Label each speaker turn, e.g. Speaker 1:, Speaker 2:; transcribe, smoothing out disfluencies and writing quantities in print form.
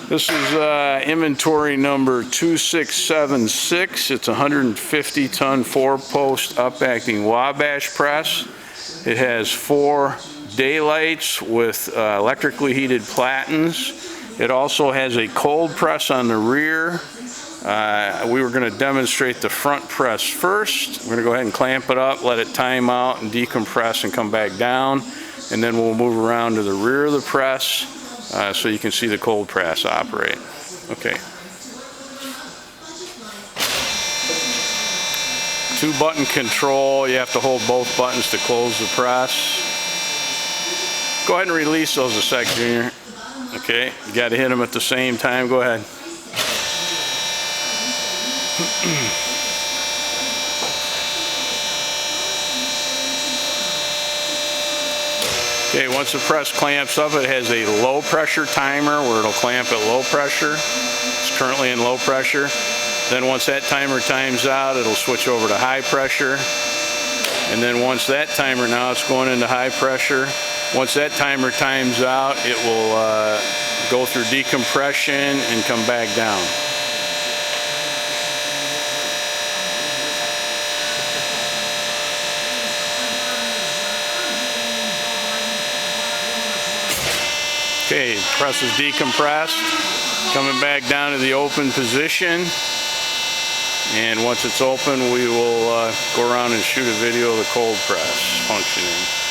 Speaker 1: This is inventory number 2676. It's a 150-ton 4-post up-acting Wabash press. It has 4 daylights with electrically heated platens. It also has a cold press on the rear. We were going to demonstrate the front press first. We're going to go ahead and clamp it up, let it time out and decompress and come back down. And then we'll move around to the rear of the press so you can see the cold press operate. Okay. 2-button control. You have to hold both buttons to close the press. Go ahead and release those a sec, Junior. Okay, you got to hit them at the same time. Go ahead. Okay, once the press clamps up, it has a low pressure timer where it'll clamp at low pressure. It's currently in low pressure. Then once that timer times out, it'll switch over to high pressure. And then once that timer, now it's going into high pressure. Once that timer times out, it will go through decompression and come back down. Okay, press is decompressed, coming back down to the open position. And once it's open, we will go around and shoot a video of the cold press functioning.